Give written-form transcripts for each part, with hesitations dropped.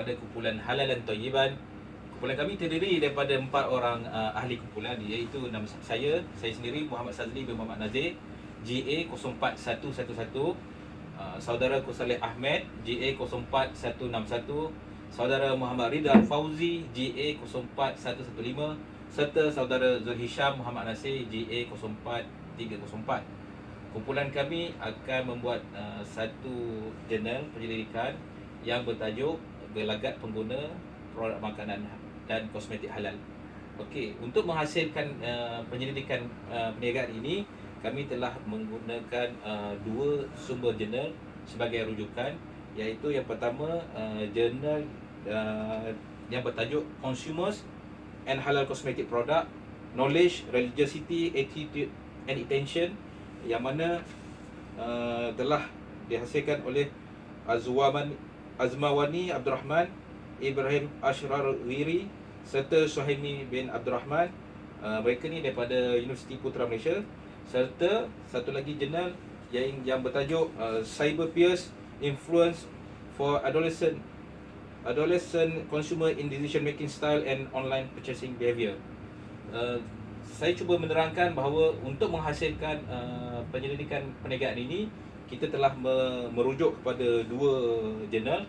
daripada kumpulan Halalan Thayyiban. Kumpulan kami terdiri daripada 4 orang ahli kumpulan, iaitu nama saya sendiri Muhammad Sazli bin Muhammad Nazir, GA 04111, saudara Kusaleh Ahmed, GA 04161, saudara Muhammad Ridha Fauzi, GA 04115, serta saudara Zulhisham Muhammad Nasir, GA 04304. Kumpulan kami akan membuat satu jurnal penyelidikan yang bertajuk Gelagat Pengguna Produk Makanan dan Kosmetik Halal. Okey, untuk menghasilkan penyelidikan perniagaan ini, kami telah menggunakan dua sumber jurnal sebagai rujukan, iaitu yang pertama jurnal yang bertajuk Consumers and Halal Cosmetic Product Knowledge, Religiosity, Attitude and Intention, yang mana telah dihasilkan oleh Azmawani Abdul Rahman, Ibrahim Ashrar Wiri serta Suhaimi bin Abdul Rahman. Mereka ni daripada Universiti Putra Malaysia. Serta satu lagi jurnal yang bertajuk Cyber Peers Influence for Adolescent Consumer in Decision Making Style and Online Purchasing Behavior. Saya cuba menerangkan bahawa untuk menghasilkan penyelidikan perniagaan ini, kita telah merujuk kepada dua jurnal,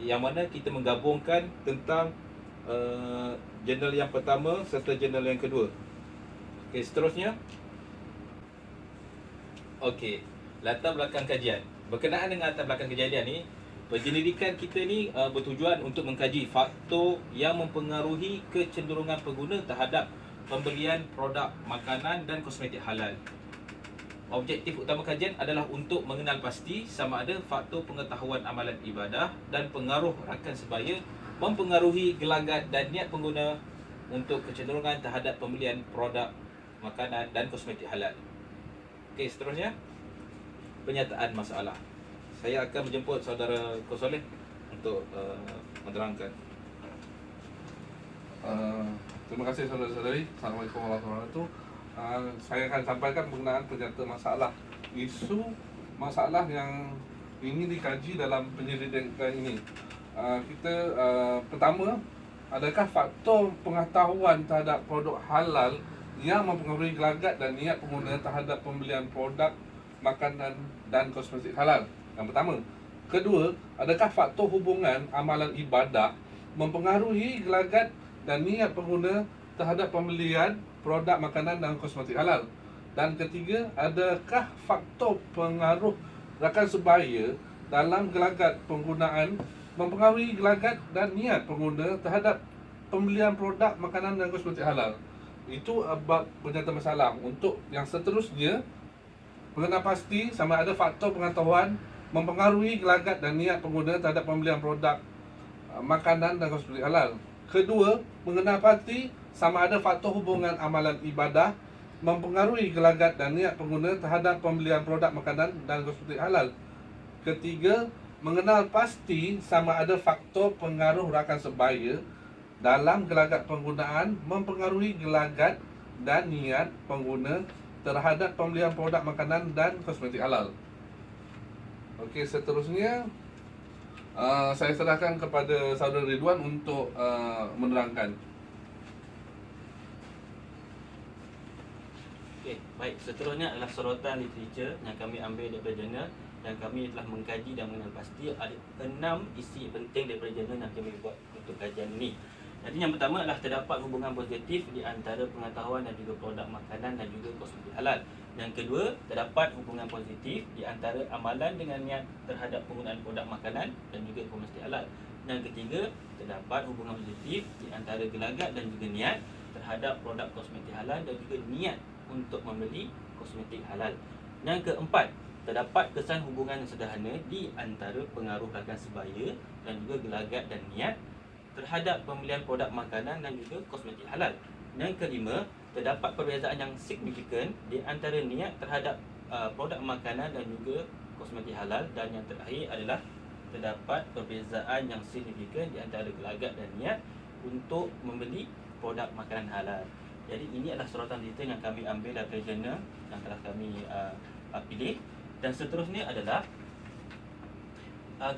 yang mana kita menggabungkan tentang jurnal yang pertama serta jurnal yang kedua. Okey, seterusnya. Okey, latar belakang kajian. Berkenaan dengan latar belakang kejadian ni, penyelidikan kita ni bertujuan untuk mengkaji faktor yang mempengaruhi kecenderungan pengguna terhadap pembelian produk makanan dan kosmetik halal. Objektif utama kajian adalah untuk mengenal pasti sama ada faktor pengetahuan amalan ibadah dan pengaruh rakan sebaya mempengaruhi gelagat dan niat pengguna untuk kecenderungan terhadap pembelian produk makanan dan kosmetik halal. Okey, seterusnya penyataan masalah. Saya akan menjemput saudara Kusaleh untuk menerangkan. Terima kasih saudara-saudari. Assalamualaikum warahmatullahi wabarakatuh. Saya akan sampaikan mengenai penyata masalah. Isu masalah yang ingin dikaji dalam penyelidikan ini. Pertama, adakah faktor pengetahuan terhadap produk halal yang mempengaruhi gelagat dan niat pengguna terhadap pembelian produk makanan dan kosmetik halal? Yang pertama. Kedua, adakah faktor hubungan amalan ibadah mempengaruhi gelagat dan niat pengguna terhadap pembelian produk makanan dan kosmetik halal? Dan ketiga, adakah faktor pengaruh rakan sebaya dalam gelagat penggunaan mempengaruhi gelagat dan niat pengguna terhadap pembelian produk makanan dan kosmetik halal? Itu bab penyata masalah. Untuk yang seterusnya, mengenal pasti sama ada faktor pengetahuan mempengaruhi gelagat dan niat pengguna terhadap pembelian produk makanan dan kosmetik halal. Kedua, mengenal pasti sama ada faktor hubungan amalan ibadah mempengaruhi gelagat dan niat pengguna terhadap pembelian produk makanan dan kosmetik halal. Ketiga, mengenal pasti sama ada faktor pengaruh rakan sebaya dalam gelagat penggunaan mempengaruhi gelagat dan niat pengguna terhadap pembelian produk makanan dan kosmetik halal. Okey, seterusnya saya serahkan kepada saudara Ridwan untuk menerangkan. Okey, baik. Seterusnya adalah sorotan literature yang kami ambil daripada jurnal, dan kami telah mengkaji dan mengenal pasti ada 6 isi penting daripada jurnal yang kami buat untuk kajian ini. Jadi yang pertama adalah terdapat hubungan positif di antara pengetahuan dan juga produk makanan dan juga kosmetik halal. Yang kedua, terdapat hubungan positif di antara amalan dengan niat terhadap penggunaan produk makanan dan juga kosmetik halal. Yang ketiga, terdapat hubungan positif di antara gelagat dan juga niat terhadap produk kosmetik halal dan juga niat untuk membeli kosmetik halal. Yang keempat, terdapat kesan hubungan yang sederhana di antara pengaruh rakan sebaya dan juga gelagat dan niat terhadap pembelian produk makanan dan juga kosmetik halal. Yang kelima, terdapat perbezaan yang signifikan di antara niat terhadap produk makanan dan juga kosmetik halal. Dan yang terakhir adalah terdapat perbezaan yang signifikan di antara gelagat dan niat untuk membeli produk makanan halal. Jadi ini adalah sorotan detail yang kami ambil dari jurnal yang telah kami pilih. Dan seterusnya adalah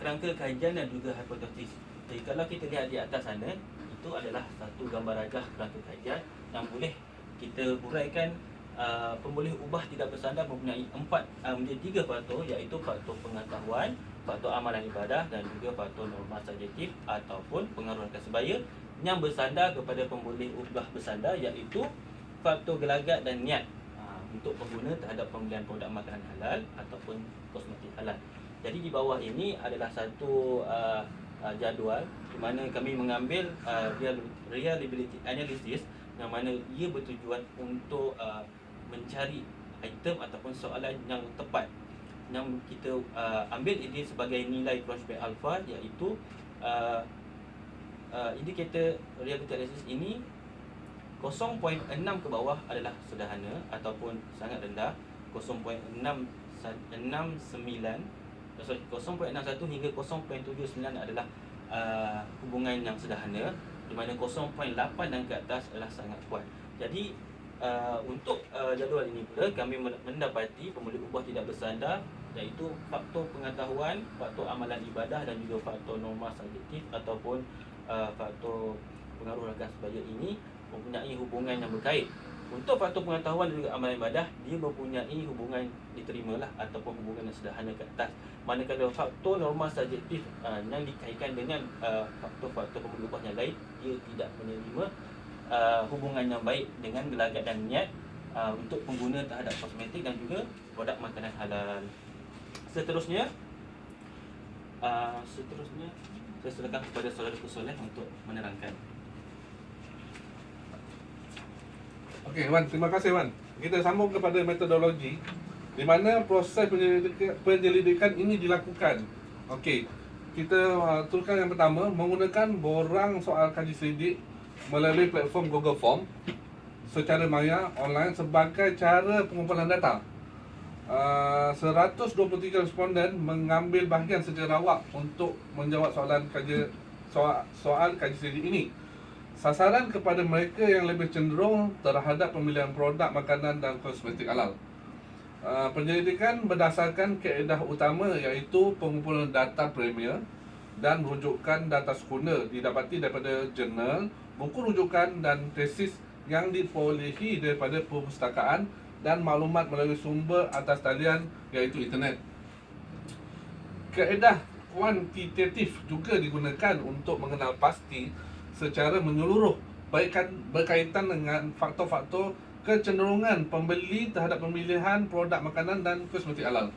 kerangka kajian dan juga hipotesis. Jadi kalau kita lihat di atas sana, itu adalah satu gambar rajah kerangka kajian yang boleh kita huraikan. Pemboleh ubah tidak bersandar mempunyai menjadi 3 faktor, iaitu faktor pengetahuan, faktor amalan ibadah dan juga faktor norma subjektif ataupun pengaruh rakan sebaya yang bersandar kepada pemboleh ubah bersandar, iaitu faktor gelagat dan niat untuk pengguna terhadap pembelian produk makanan halal ataupun kosmetik halal. Jadi di bawah ini adalah satu jadual di mana kami mengambil reliability analysis, yang mana ia bertujuan untuk mencari item ataupun soalan yang tepat, yang kita ambil ini sebagai nilai Crunchbase Alpha, iaitu indikator reliability analysis ini 0.6 ke bawah adalah sederhana ataupun sangat rendah, 0.669 0.61 hingga 0.79 adalah hubungan yang sederhana, di mana 0.8 dan ke atas adalah sangat kuat. Jadi untuk jadual ini pula kami mendapati pemboleh ubah tidak bersandar, iaitu faktor pengetahuan, faktor amalan ibadah dan juga faktor norma subjektif ataupun faktor pengaruh rakan sebaya ini mempunyai hubungan yang berkait. Untuk faktor pengetahuan dan juga amalan ibadah, dia mempunyai hubungan diterimalah ataupun hubungan yang sederhana ke atas. Manakala faktor norma subjektif yang dikaitkan dengan faktor-faktor pemboleh ubah yang lain, dia tidak menerima hubungan yang baik dengan gelagat dan niat untuk pengguna terhadap kosmetik dan juga produk makanan halal. Seterusnya saya serahkan kepada saudara Soleh untuk menerangkan. Okey Wan, terima kasih Wan. Kita sambung kepada metodologi di mana proses penyelidikan ini dilakukan. Okey, kita turunkan yang pertama, menggunakan borang soal kaji selidik melalui platform Google Form secara maya online sebagai cara pengumpulan data. 123 responden mengambil bahagian secara awak untuk menjawab soal kaji selidik ini. Sasaran kepada mereka yang lebih cenderung terhadap pemilihan produk makanan dan kosmetik halal. Penyelidikan berdasarkan kaedah utama, iaitu pengumpulan data premier dan rujukan data sekunder didapati daripada jurnal, buku rujukan dan tesis yang diperolehi daripada perpustakaan dan maklumat melalui sumber atas talian, iaitu internet. Kaedah kuantitatif juga digunakan untuk mengenal pasti secara menyeluruh berkaitan dengan faktor-faktor kecenderungan pembeli terhadap pemilihan produk makanan dan kosmetik halal.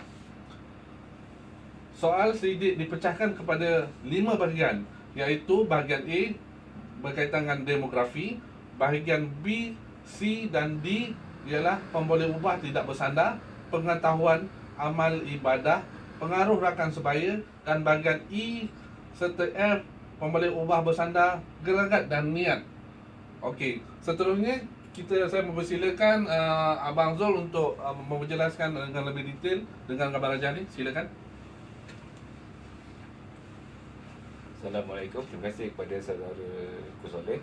Soal selidik dipecahkan kepada 5 bahagian, iaitu bahagian A berkaitan dengan demografi, bahagian B, C dan D ialah pemboleh ubah tidak bersandar, pengetahuan, amal ibadah, pengaruh rakan sebaya, dan bahagian E serta F pemboleh ubah bersandar, gelagat dan niat. Okey, seterusnya saya mempersilakan Abang Zul untuk menjelaskan dengan lebih detail dengan gambar rajah ni. Silakan. Assalamualaikum, terima kasih kepada saudara Soleh.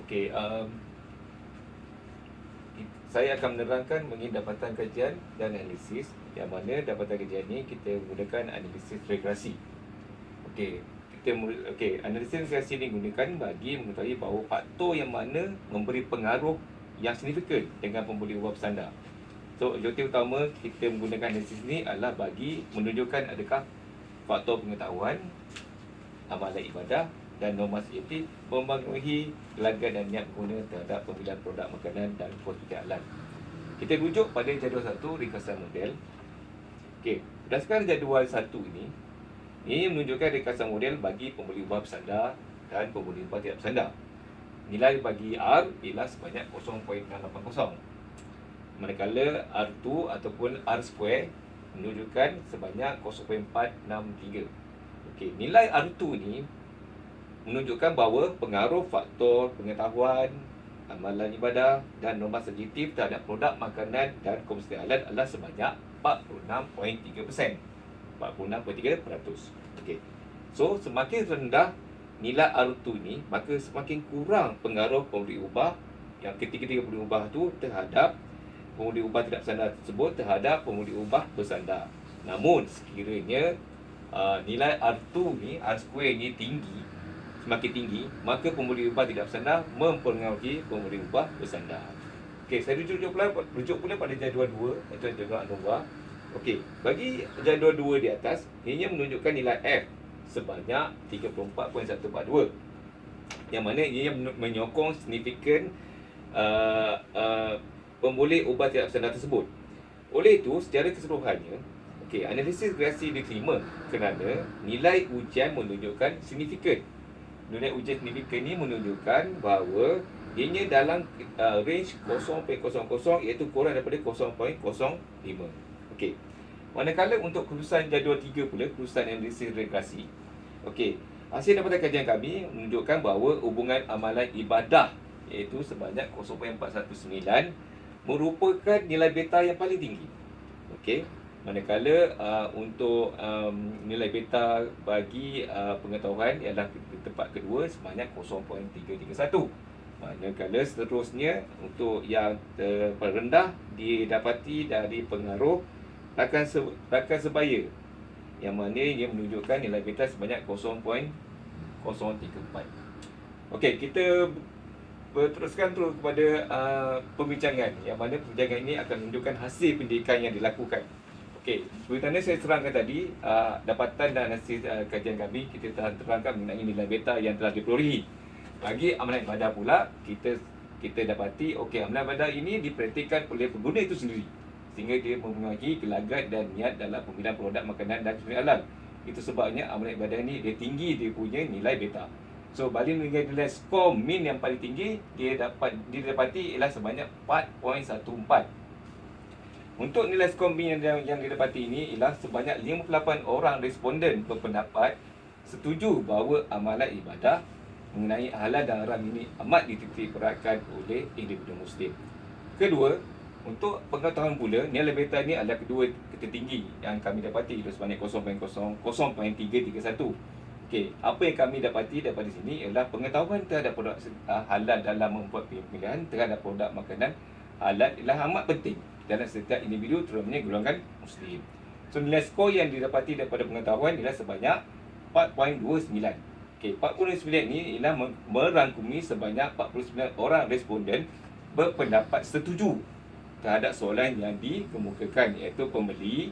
Okey, saya akan menerangkan mengenai dapatan kajian dan analisis, yang mana dapatan kajian ini kita menggunakan analisis regresi. Okey, analisis regresi ini digunakan bagi mengetahui bahawa faktor yang mana memberi pengaruh yang signifikan dengan pembeli ubah bersandar. So, objektif utama kita menggunakan analisis ini adalah bagi menunjukkan adakah faktor pengetahuan, amalan ibadah dan norma subjektif memenuhi gelagat dan niat pengguna terhadap pemilihan produk makanan dan kosmetik halal. Kita rujuk pada jadual 1 ringkasan model. Okey, berdasarkan jadual 1 ini menunjukkan ringkasan model bagi pembeli ubah bersandar dan pembeli ubah tidak bersandar. Nilai bagi R ialah sebanyak 0.680. Manakala R2 ataupun R square menunjukkan sebanyak 0.463. Okey, nilai R2 ni menunjukkan bahawa pengaruh faktor pengetahuan, amalan ibadah dan norma subjektif terhadap produk makanan dan kosmetik halal adalah sebanyak 46.3%. 46.3%. Okey. So, semakin rendah nilai R2 ni, maka semakin kurang pengaruh pemberi ubah yang ketiga-tiga pemberi ubah tu terhadap pemberi ubah tidak bersandar tersebut terhadap pemberi ubah bersandar. Namun, sekiranya nilai R2 ni, R square ni tinggi, semakin tinggi, maka pembuli ubah tidak bersandar mempengaruhi pembuli ubah bersandar. Okey, saya rujuk pula pada jadual 2, iaitu jadual ANOVA. Okey, bagi jadual 2 di atas, ianya menunjukkan nilai F sebanyak 34.142. Yang mana ia menyokong signifikan pembuli ubah tidak bersandar tersebut. Oleh itu, secara keseluruhannya, analisis regresi diterima kerana nilai ujian menunjukkan signifikan. Nilai ujian signifikan ni menunjukkan bahawa ianya dalam range 0.00 iaitu kurang daripada 0.05. Okey. Manakala untuk kelulusan jadual 3 pula, kelulusan analisis regresi. Okey. Hasil daripada kajian kami menunjukkan bahawa hubungan amalan ibadah iaitu sebanyak 0.419 merupakan nilai beta yang paling tinggi. Okey. Manakala untuk nilai beta bagi pengetahuan ialah di tempat kedua sebanyak 0.331. Manakala seterusnya untuk yang terendah didapati dari pengaruh rakan sebaya, yang mana ia menunjukkan nilai beta sebanyak 0.034. Okey, kita berteruskan terus kepada pembincangan, yang mana pembincangan ini akan menunjukkan hasil pendidikan yang dilakukan. Okey, seperti mana saya terangkan tadi, dapatan dan hasil kajian kami, kita telah terangkan mengenai nilai beta yang telah diperolehi. Bagi amalan ibadah pula, kita dapati amalan ibadah ini dipraktikkan oleh pengguna itu sendiri, sehingga dia mempengaruhi gelagat dan niat dalam pemilihan produk makanan dan kosmetik halal. Itu sebabnya amalan ibadah ini dia tinggi, dia punya nilai beta. So, balik dengan nilai skor min yang paling tinggi, dia didapati ialah sebanyak 4.14. Untuk nilai skor min yang didapati ini ialah sebanyak 58 orang responden berpendapat setuju bahawa amalan ibadah mengenai halal dan haram ini amat dititik beratkan oleh individu Muslim. Kedua, untuk pengetahuan pula, nilai beta ini adalah kedua tertinggi yang kami dapati, itu sebanyak 0.331. Okey, apa yang kami dapati daripada sini ialah pengetahuan terhadap produk halal dalam membuat pilihan terhadap produk makanan halal ialah amat penting dalam setiap individu, terutamanya golongan Muslim. So, nilai skor yang didapati daripada pengetahuan ialah sebanyak 4.29. Okey, 4.29 ini ialah merangkumi sebanyak 49 orang responden berpendapat setuju terhadap soalan yang dikemukakan, iaitu pembeli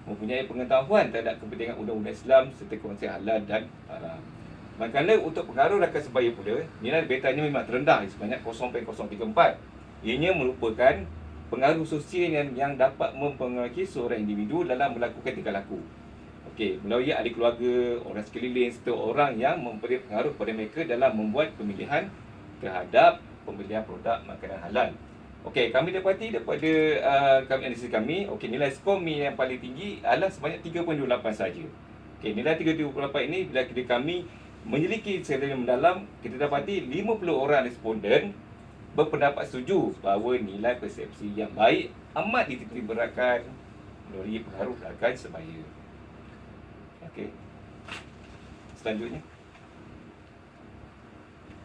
mempunyai pengetahuan terhadap kepentingan undang-undang Islam serta konsep halal dan haram. Manakala untuk pengaruh rakan sebaya pula, nilai betanya memang terendah sebanyak 0.034. Ianya merupakan pengaruh sosial yang dapat mempengaruhi seorang individu dalam melakukan tingkah laku. Okey, melalui ahli keluarga, orang sekeliling serta orang yang memberi pengaruh kepada mereka dalam membuat pemilihan terhadap pembelian produk makanan halal. Okey, kami dapati daripada analisis kami, nilai skor min yang paling tinggi adalah sebanyak 3.28 saja. Okey, nilai 3.28 ini bila kami menyelidiki secara mendalam, kita dapati 50 orang responden berpendapat setuju bahawa nilai persepsi yang baik amat dititik beratkan melalui pengaruh rakan sebaya. Okey. Selanjutnya.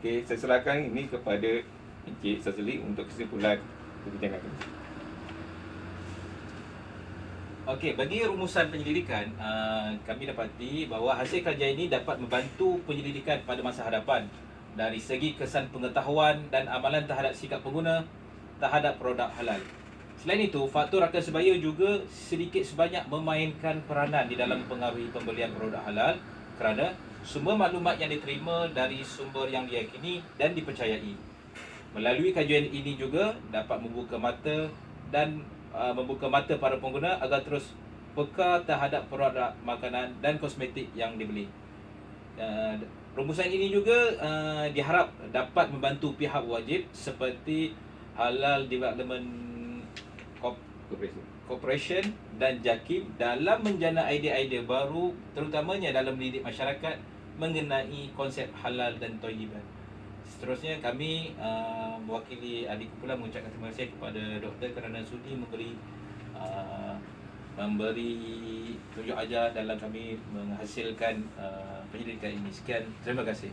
Okey, saya serahkan ini kepada Encik Sazli untuk kesimpulan perbincangan ini. Okey, bagi rumusan penyelidikan, kami dapati bahawa hasil kajian ini dapat membantu penyelidikan pada masa hadapan dari segi kesan pengetahuan dan amalan terhadap sikap pengguna terhadap produk halal. Selain itu, faktor rakan sebaya juga sedikit sebanyak memainkan peranan di dalam mempengaruhi pembelian produk halal kerana semua maklumat yang diterima dari sumber yang diyakini dan dipercayai. Melalui kajian ini juga dapat membuka mata para pengguna agar terus peka terhadap produk makanan dan kosmetik yang dibeli. Rumusan ini juga diharap dapat membantu pihak wajib seperti Halal Development Corporation dan JAKIM dalam menjana idea-idea baru, terutamanya dalam mendidik masyarakat mengenai konsep halal dan thayyiban. Seterusnya, kami mewakili ahli kumpulan mengucapkan terima kasih kepada doktor kerana sudi memberi tunjuk ajar dalam kami menghasilkan penyelidikan ini. Sekian, terima kasih.